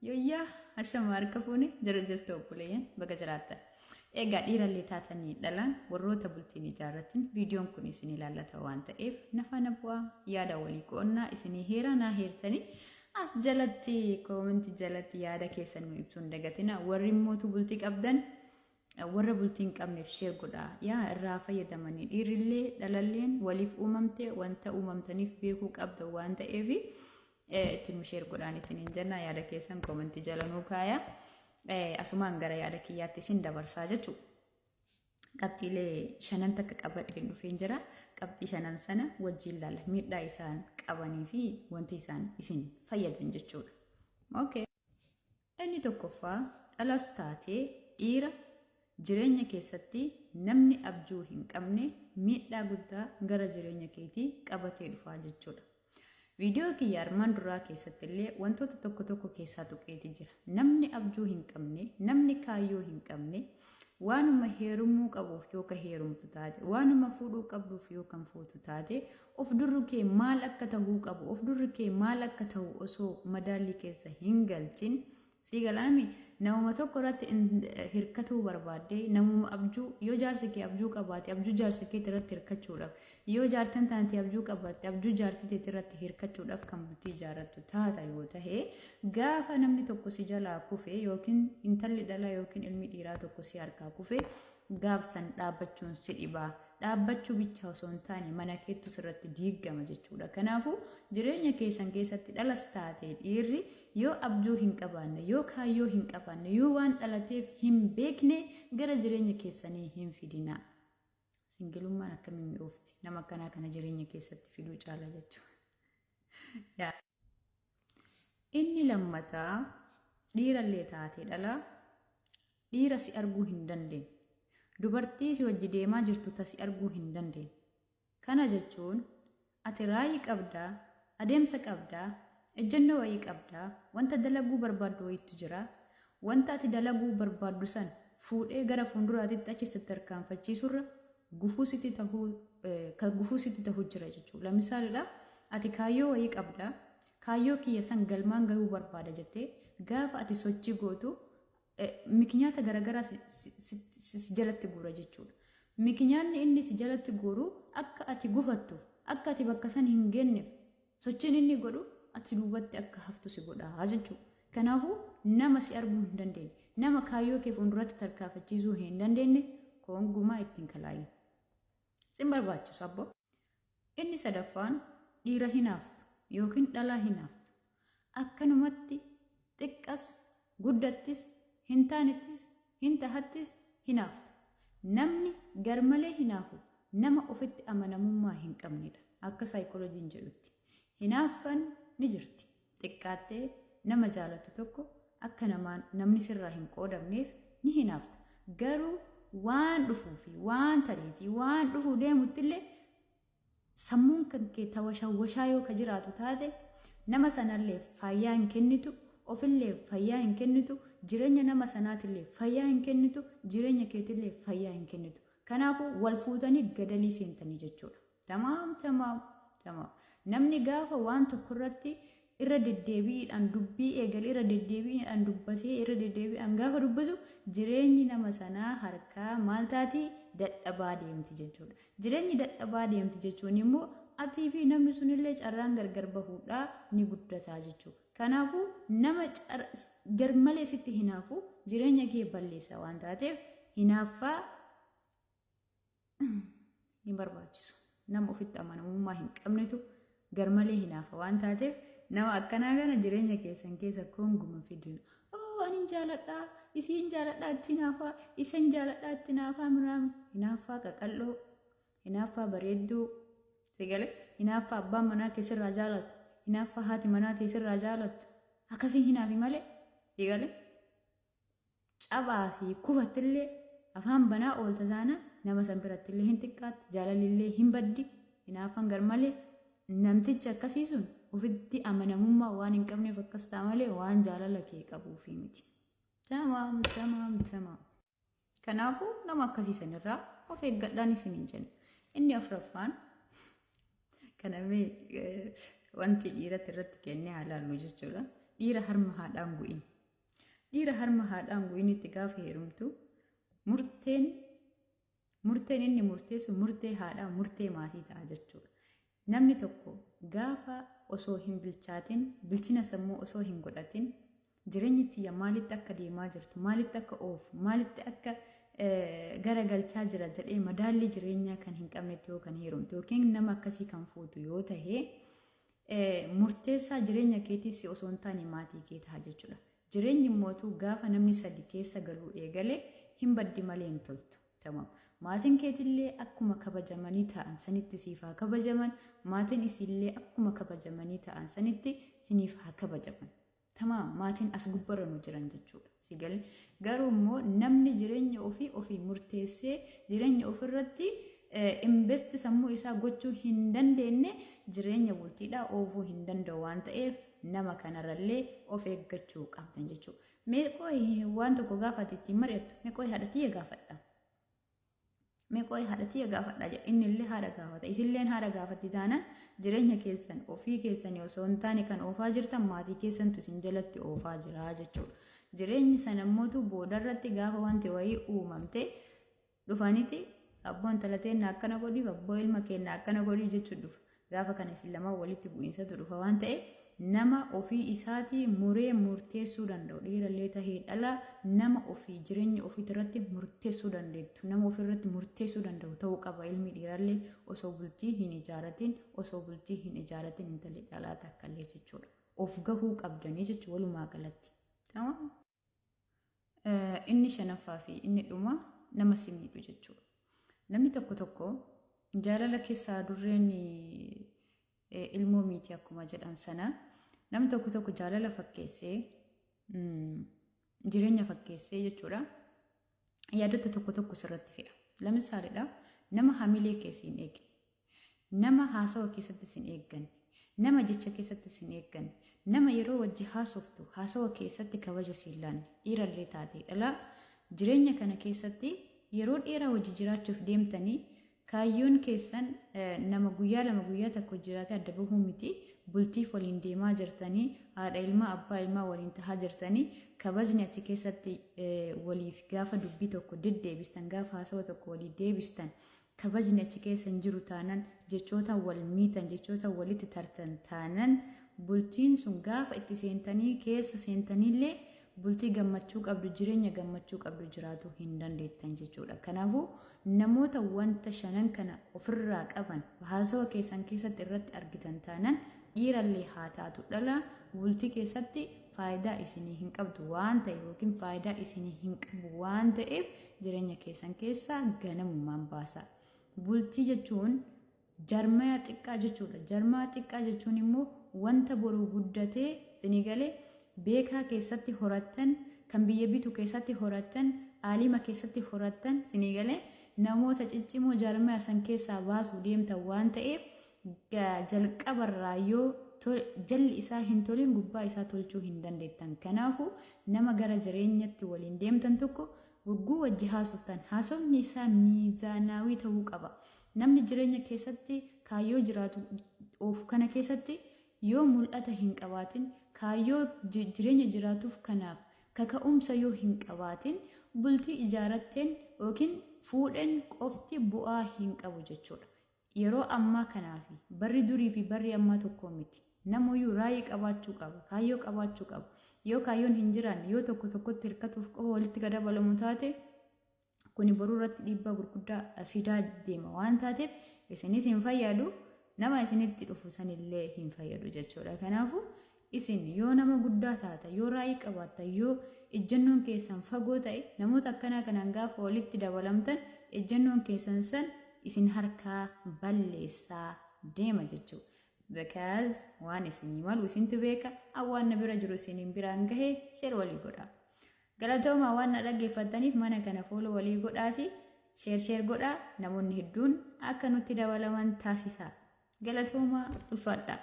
Yoyyaa ashama harka fuune jara jirtu obboleeyyan baga jiraattan. Egaa dhiirallee taatanii dhalaan warroota bultiin ijaarratin viidiyoon kun isin ilaallata waan ta'eef nafaana bu'aa yaada walii qo'annaa isinii heeraa naa heertanii as jalatti koomentii jalatti yaada keessan nu ibsuun dagatina. Warri mootu bultii qabdan warra bultiin qabneef sheer godhaa yaa irraa fayyadamanii dhiirillee dhalalleen waliif uumamte wanta uumamtaniif beekuu qabda waan ta'eef ittiin sheer godhaan isiniin jenna. Yaada keessan koomentii jala nuu kaayaa. Asumaan gara yaada kiyyaatti isin dabarsaa jechuudha. Qabxiilee shanan takka qabadheen dhufeen jira. Qabxii shanan sana wajjin ilaalla miidhaa isaan qabanii fi wanti isaan isin fayyadan jechuudha. Okay. Inni tokkoffaa dhalas taatee dhiira jireenya keessatti namni abjuu hin qabne miidhaa guddaa gara jireenya keetii qabatee dhufaa jechuudha. Viidiyoo kiyya armaan duraa keessatti illee wantoota tokko tokko keessaa tuqeeti jira. Namni abjuu hin qabne, namni kaayyoo hin qabne, waanuma heerumuu qabuuf yookaan heerumtu taate, waanuma fuudhuu qabduuf yookaan fuutu taate, of durri kee maal akka ta'uu qabu, of durri kee maal akka ta'u osoo madaalli keessa hin galchin, si galaami namuma tokko irratti hirkatuu barbaadde, namuma abjuu yoo jaarsi kee abjuu qabaate, abjuu jaarsi kee irratti hirkachuudhaaf, yoo jaartan taante abjuu qabaatte, abjuu jaarsi kee irratti hirkachuudhaaf kan bultii ijaarrattu taata yoo ta'e, gaafa namni tokko si jalaa kufe yookiin intalli dhalaa yookiin ilmi dhiiraa tokko si harkaa kufe, gaafsan dhaabbachuun si dhibaa. Dhaabbachuu bicha osoo hin taane mana keettu sirratti diigama jechuudha. Kanaafuu jireenya keessan keessatti dhalas taatee dhiirri yoo abjuu hin qabaanne, yoo kaayyoo hin qabaanne, yoo waan dhalateef hin beekne gara jireenya keessanii hin fidina. Singilummaan akkamiin mi'oofti nama akkanaa kana jireenya keessatti fiduu caala jechuudha. Inni lammataa dhiirallee taatee dhalaa dhiira si arguu hin dandeenye. Dubartii si wajji deemaa jirtu tasi arguu hin dandeenye. Kana jechuun ati raayii qabdaa, adeemsa qabdaa, ejjennoo wayii qabdaa, wanta dalaguu barbaaddu wayiitu jira. Wanta ati dalaguu barbaaddu san fuudhee gara fuulduraatitti achi sitti tarkaanfachiisurra gufuu sitti tahuu jira jechuudha. Misaalidha, ati kaayyoo wayii qabdaa, kaayyoo kiyya san galmaan gahuu barbaada jettee gaafa ati sochii gootu mikinyaata garagaraa si jalatti guura jechuudha. Mikinyaanni inni si jalatti guuru akka ati gufattu, akka ati bakka san hin geenneef sochiin inni godhu ati duubatti akka haftu si godhaa jechuudha. Kanaafuu nama si arguu hin dandeenye, nama kaayyoo kee fuulduratti tarkaanfachiisuu hin dandeenye koongumaa ittiin kalaayin. Sin barbaachisu abbo. Inni sadaffaan dhiira hinaaftu yookiin dhalaa hinaaftu. Akkanumatti xiqqas guddattis hintaanittis hintahattis hinaaftu. Namni garmalee hinaafu nama ofitti amanamummaa hin qabnedha. Akka saayikolojiin jedhutti. Hinaaffan ni jirti. Xiqqaattee nama jaalatu tokko akka namni sirraa hin qoodamneef ni hinaafta. Garuu waan dhufuu fi waan tarii fi waan dhufuu deemuttillee sammuun kan kee tawashawashaa yoo ka jiraatu taate nama sanallee fayyaa hin kennitu, ofillee fayyaa hin kennitu, jireenya nama sanaatillee fayyaa hin kennitu, jireenya keetillee fayyaa hin kennitu. Kanaafuu wal fuutanii gadalii seentanii jechuudha. Tamaam. Namni gaafa waan tokko irratti irra deddeebiidhaan dubbii eegalee irra deddeebiidhaan dubbatee irra deddeebiidhaan gaafa dubbatu jireenyi nama sanaa harkaa maal taati dadhabaa deemti jechuudha. Jireenyi dadhabaa deemti jechuun immoo atii fi namni sunillee carraan gargar bahuudhaa ni guddataa jechuudha. Kanaafuu nama garmalee sitti hinaafu jireenya kee balleessa waan taateef hinaaffaa hin barbaachisu. Nama ofitti amanamummaa hin qabnetu garmalee hinaafa waan taateef nama akkanaa kana jireenya keessan keessa koonguma fidinu. Ani jaaladhaa, isiin jaaladhaa itti hinaafaa, isin jaaladhaa itti hinaafaa miraami. Hinaaffaa qaqalloo, hinaaffaa bareedduu, sigalee hinaaffaa abbaan manaa keessirraa jaalatu. Hinaaffaa haati manaa teessirraa jaalattu akkasii hinaafi malee sigalee cabaa fi kufattillee afaan banaa oolta taana nama san birattillee hin xiqqaatti jaalalillee hin baddi. Hinaaffaan garmalee namtichi akkasii sun ofitti amanamummaa waan hin qabneef akkas ta'a malee waan jaalala kee qabuufi miti. Tamaam. Kanaafuu nama akkasii sanirraa of eeggadhaan isin hin jenna. Inni afuraffaan kanamee wanti dhiirati irratti kennee haalaallu jechuudha. Dhiira harma haadhaan gu'in. dhiira harma haadhaan gu'initti gaafa heerumtu murteen inni murteessu murtee haadhaa murtee maatii ta'a jechuudha. Namni tokko gaafa osoo hin bilchaatin bilchina sammuu osoo hin godhatin jireenyi tiyya maalitti akka deemaa jirtu maalitti akka oofu maalitti akka garagalchaa jira jedhee madaalli jireenyaa kan hin qabnetti yoo kan heerumtu yookiin nama akkasii kan fuutu yoo ta'e murteessaa jireenya keetiis osoo hin taane maatii kee ta'a jechuudha. Jireenyi immoo gaafa namni sadi keessa galuu eegale hin baddi malee hin toltu. Tamam. Maatiin keetillee akkuma kabajamanii ta'an sanitti siif haa kabajaman, maatiin isillee akkuma kabajamanii ta'an sanitti siniif haa kabajaman. Tamam. Maatiin as gubbarra nu jiran jechuudha. Sigal garuu immoo namni jireenya ofii murteessee jireenya ofirratti invest sammuu isaa gochuu hin dandeenye jireenya bultiidhaa oofuu hin danda'u waan ta'eef nama kanarrallee of eeggachuu qabdan jechuudha. Meeqoo waan tokko gaafate ittiin mari'attu meeqoo haadhatii gaafadha. Meeqoo haadhatii gaafadha jedha inni illee haadha gaafata. Isilleen haadha gaafatti taanaan jireenya keessan ofii keessanii osoo hin taane kan oofaa jirtan maatii keessantu isin jalatti oofaa jira jechuudha. Jireenyi sana immoo boodarratti gaafa wanti wayii uumamte dhufaniiti abboon talateen akkana godhiif abboo ilma keenya akkana godhiif jechuudha dhufa. Gaafa kana isin lama walitti bu'iinsatu dhufa waan ta'e nama ofii isaatii muree murteessuu danda'u dhiirallee tahee dhala nama ofii jireenya ofiitirratti murteessuu dandeettu nama ofirratti murteessuu danda'u ta'uu qaba ilmi dhiirallee osoo bultii hin ijaaratin intalli dhalaa takkallee jechuudha. Of gahuu qabdanii jechuudha walumaa galatti. Tamam. Inni shanaffaa fi inni dhuma nama simiidhu jechuudha. Namni tokko jaalala keessaa durreen ilmoo miitii akkuma jedhan sana namni tokko jaalala fakkeessee jireenya fakkeessee jechuudha. Yaadota tokko sirratti fe'a. Lamsaadha nama hamilee keessa hin eegne, nama haasawa keessatti hin eegganne, nama jecha keessatti hin eegganne, nama yeroo wajji haasoftu haasawa keessatti kabaja siin laanne dhiirallee taatee dhala jireenya kana keessatti yeroo dheeraa wajji jiraachuuf deemtanii kaayyoon keessan nama guyyaa lama guyyaa tokko jiraate adda bahuu miti bultiif waliin deemaa jirtanii haadha ilmaa abbaa ilmaa waliin tahaa jirtanii kabajni achi keessatti waliif gaafa dubbii tokko deddeebistan gaafa haasawa tokko walii deebistan kabajni achi keessa hin jiru taanan jechoota wal miitan jechoota walitti tartan taanan bultiin sun gaafa itti seentanii keessa seentaniillee bultii gammachuu qabdu jireenya gammachuu qabdu jiraatu hin dandeettan jechuudha. Kanaafuu namoota wanta shanan kana ofirraa qaban haasawa keessan keessatti irratti argitan taanan dhiirallee haa taatu dhala bultii keessatti faayidaa isinii hin qabdu waan ta'eef yookiin faayidaa isinii hin qabu waan ta'eef jireenya keessan keessaa ganamumaan baasa. Bultii jechuun jarmaa xiqqaa jechuudha. Jarmaa xiqqaa jechuun immoo wanta boruu guddatee isinii galee beekaa keessatti horattan kan biyya bitu keessatti horattan aalima keessatti horattan isinii galee namoota ciccimoo jarmaa san keessaa baasuu deemtan waan ta'eef jalqabarraa yoo jalli isaa hin tolin gubbaa isaa tolchuu hin dandeettan. Kanaafuu nama gara jireenyatti waliin deemtan tokko wagguu wajji haasoftan haasofni isaa miizaanaawii ta'uu qaba. Namni jireenya keessatti kaayyoo jiraatu oofu kana keessatti yoo mul'ata hin qabaatin kaayyoo jireenya jiraatuuf kanaaf kaka'umsa yoo hin qabaatin bultii ijaaratteen yookiin fuudheen qofti bu'aa hin qabu jechuudha. Yeroo ammaa kanaafi barri durii fi barri ammaa tokko miti. Namoyyuu raayii qabaachuu qaba, kaayyoo qabaachuu qaba. Yoo kaayyoon hin jiraanne yoo tokkotti hirkatuuf qofa walitti gadabalamu taate kuni boruu irratti dhiibbaa gurguddaa fidaa deema waan taateef isinis hin fayyadu nama isinitti dhufu sanillee hin fayyadu jechuudha. Kanaafuu isin yoo nama guddaa taata yoo raayii qabaatta yoo ejjennoon keessan fagoo ta'e namoota akkanaa kanaan gaafa walitti dabalamtan ejjennoon keessan san isin harkaa balleessaa deema jechuudha. Because waan isinii malu isintu beeka waan na bira jiru isiniin biraan gahee sheer walii godhaa. Galatooma waan na dhaggeeffataniif mana kana follow walii godhaati sheer godhaa namoonni hedduun akka nutti dabalaman taasisaa. Galatooma ulfaadhaa.